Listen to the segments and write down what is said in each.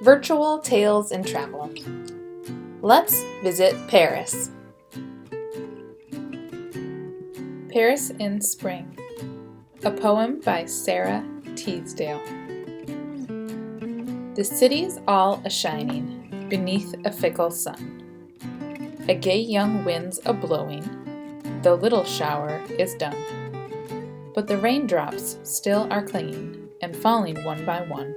Virtual Tales and Travel. Let's visit Paris. Paris in Spring. A poem by Sarah Teasdale. The city's all a-shining beneath a fickle sun. A gay young wind's a-blowing, the little shower is done. But the raindrops still are clinging and falling one by one.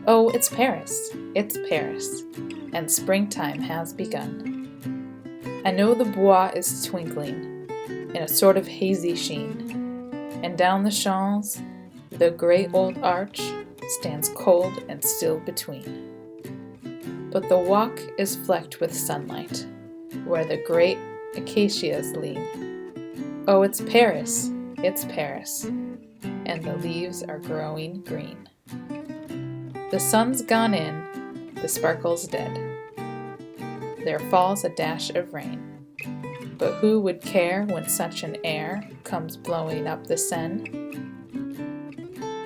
Oh, it's Paris, and springtime has begun. I know the Bois is twinkling in a sort of hazy sheen, and down the Champs, the gray old arch stands cold and still between. But the walk is flecked with sunlight, where the great acacias lean. Oh, it's Paris, and the leaves are growing green. The sun's gone in, the sparkle's dead. There falls a dash of rain. But who would care when such an air comes blowing up the Seine?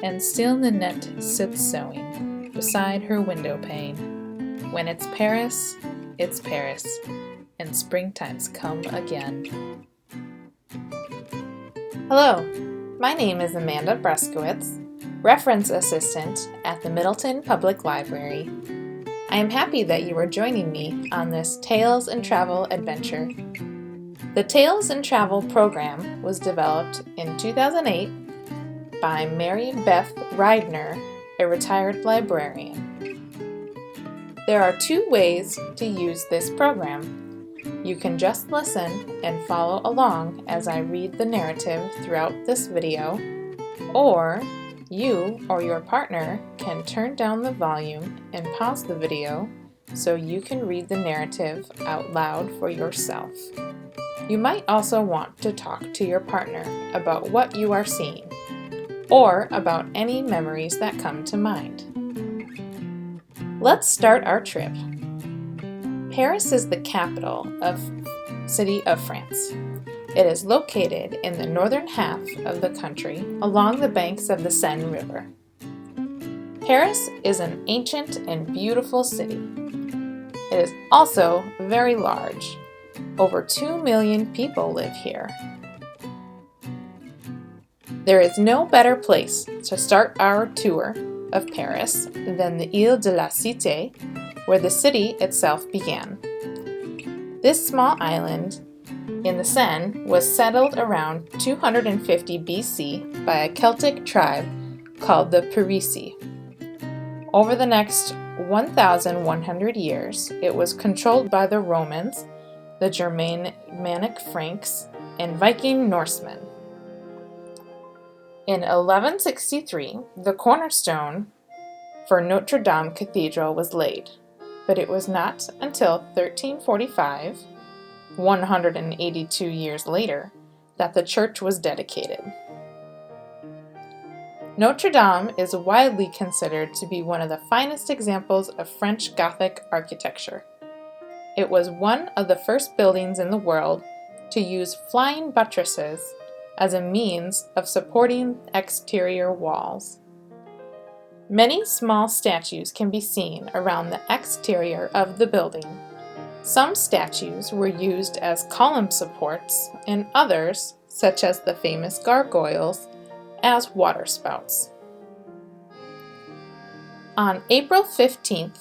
And still Ninette sits sewing beside her window pane. When it's Paris, and springtime's come again. Hello, my name is Amanda Bruskowitz, Reference Assistant at the Middleton Public Library. I am happy that you are joining me on this Tales and Travel adventure. The Tales and Travel program was developed in 2008 by Mary Beth Reidner, a retired librarian. There are two ways to use this program. You can just listen and follow along as I read the narrative throughout this video, or you or your partner can turn down the volume and pause the video so you can read the narrative out loud for yourself. You might also want to talk to your partner about what you are seeing, or about any memories that come to mind. Let's start our trip. Paris is the capital city of France. It is located in the northern half of the country along the banks of the Seine River. Paris is an ancient and beautiful city. It is also very large. Over 2 million people live here. There is no better place to start our tour of Paris than the Ile de la Cité, where the city itself began. This small island in the Seine was settled around 250 BC by a Celtic tribe called the Parisii. Over the next 1,100 years, it was controlled by the Romans, the Germanic Franks, and Viking Norsemen. In 1163, the cornerstone for Notre Dame Cathedral was laid, but it was not until 1345, 182 years later, that the church was dedicated. Notre Dame is widely considered to be one of the finest examples of French Gothic architecture. It was one of the first buildings in the world to use flying buttresses as a means of supporting exterior walls. Many small statues can be seen around the exterior of the building. Some statues were used as column supports, and others, such as the famous gargoyles, as waterspouts. On April 15,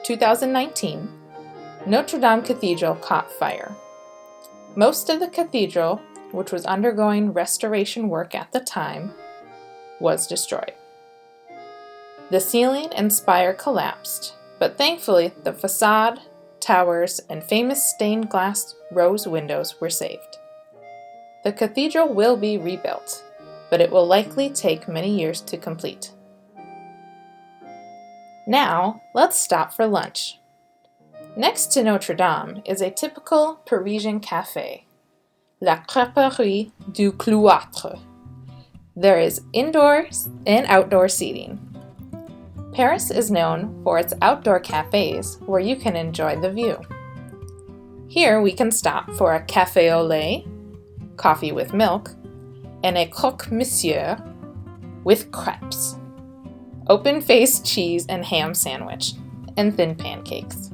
2019, Notre Dame Cathedral caught fire. Most of the cathedral, which was undergoing restoration work at the time, was destroyed. The ceiling and spire collapsed, but thankfully the facade, towers, and famous stained glass rose windows were saved. The cathedral will be rebuilt, but it will likely take many years to complete. Now, let's stop for lunch. Next to Notre Dame is a typical Parisian café, La Crêperie du Cloître. There is indoor and outdoor seating. Paris is known for its outdoor cafes where you can enjoy the view. Here we can stop for a café au lait, coffee with milk, and a croque monsieur with crepes. open-faced cheese and ham sandwich, and thin pancakes,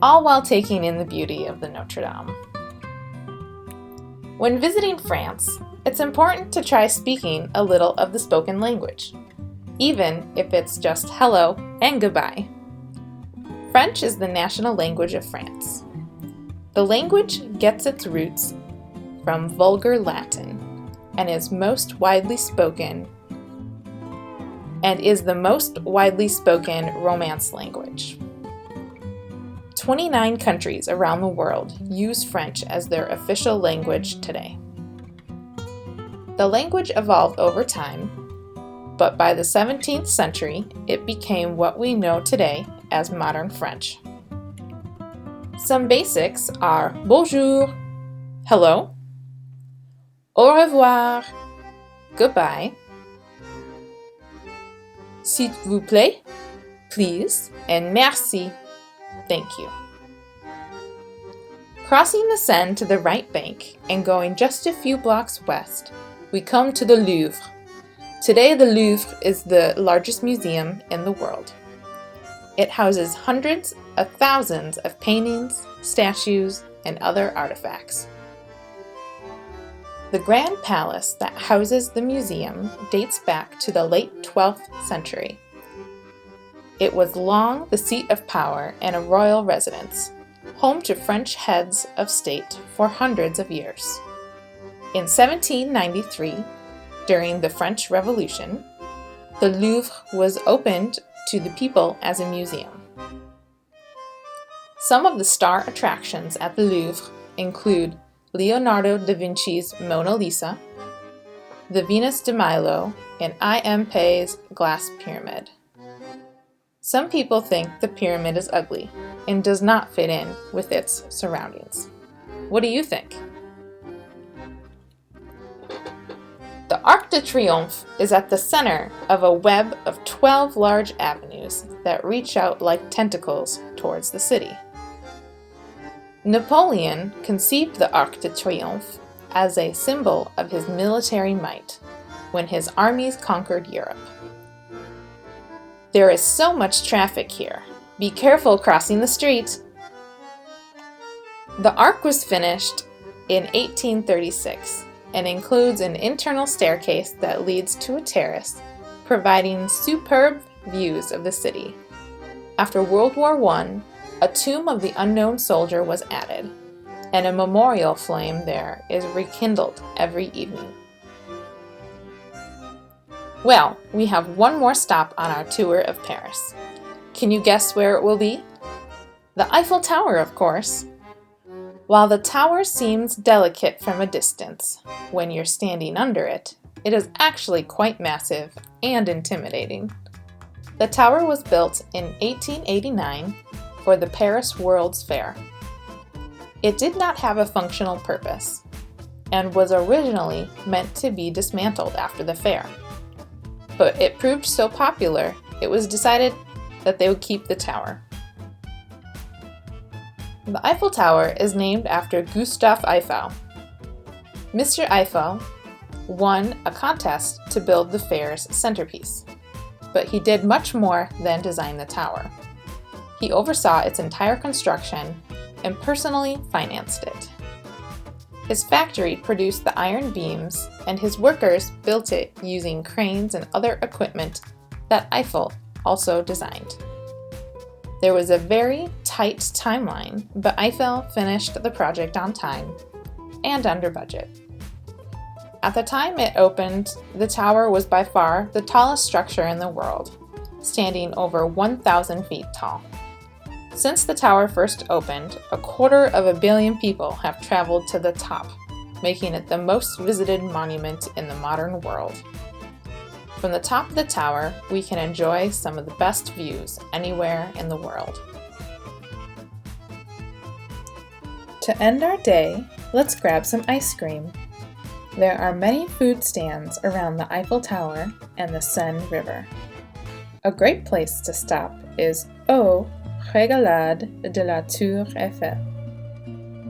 all while taking in the beauty of the Notre Dame. When visiting France, it's important to try speaking a little of the spoken language, even if it's just hello and goodbye. French is the national language of France. The language gets its roots from Vulgar Latin and is the most widely spoken Romance language. 29 countries around the world use French as their official language today. The language evolved over time, but by the 17th century, it became what we know today as modern French. Some basics are bonjour, hello, au revoir, goodbye, s'il vous plaît, please, and merci, thank you. Crossing the Seine to the right bank and going just a few blocks west, we come to the Louvre. Today, the Louvre is the largest museum in the world. It houses hundreds of thousands of paintings, statues, and other artifacts. The Grand Palace that houses the museum dates back to the late 12th century. It was long the seat of power and a royal residence, home to French heads of state for hundreds of years. In 1793, during the French Revolution, the Louvre was opened to the people as a museum. Some of the star attractions at the Louvre include Leonardo DaVinci's Mona Lisa, the Venus de Milo, and I.M. Pei's glass pyramid. Some people think the pyramid is ugly and does not fit in with its surroundings. What do you think? The Arc de Triomphe is at the center of a web of 12 large avenues that reach out like tentacles towards the city. Napoleon conceived the Arc de Triomphe as a symbol of his military might when his armies conquered Europe. There is so much traffic here. Be careful crossing the street. The Arc was finished in 1836 and includes an internal staircase that leads to a terrace, providing superb views of the city. After World War I, a tomb of the unknown soldier was added, and a memorial flame there is rekindled every evening. Well, we have one more stop on our tour of Paris. Can you guess where it will be? The Eiffel Tower, of course. While the tower seems delicate from a distance, when you're standing under it, it is actually quite massive and intimidating. The tower was built in 1889 for the Paris World's Fair. It did not have a functional purpose and was originally meant to be dismantled after the fair. But it proved so popular, it was decided that they would keep the tower. The Eiffel Tower is named after Gustave Eiffel. Mr. Eiffel won a contest to build the fair's centerpiece, but he did much more than design the tower. He oversaw its entire construction and personally financed it. His factory produced the iron beams, and his workers built it using cranes and other equipment that Eiffel also designed. There was a very tight timeline, but Eiffel finished the project on time and under budget. At the time it opened, the tower was by far the tallest structure in the world, standing over 1,000 feet tall. Since the tower first opened, 250 million people have traveled to the top, making it the most visited monument in the modern world. From the top of the tower, we can enjoy some of the best views anywhere in the world. To end our day, let's grab some ice cream. There are many food stands around the Eiffel Tower and the Seine River. A great place to stop is Au Régalade de la Tour Eiffel,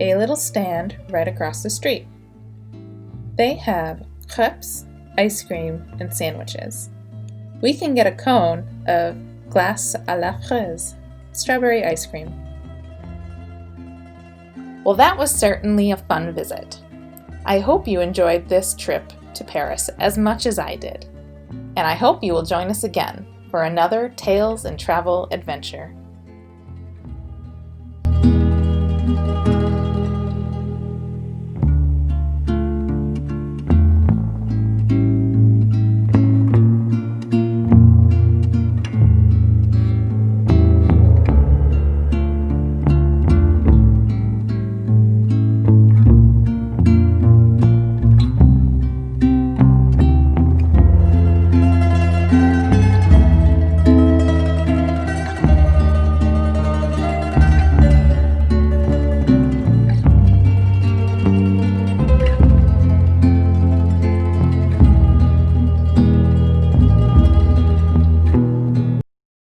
a little stand right across the street. They have crepes, ice cream, and sandwiches. we can get a cone of glace à la fraise, strawberry ice cream. Well, that was certainly a fun visit. I hope you enjoyed this trip to Paris as much as I did. And I hope you will join us again for another Tales and Travel adventure.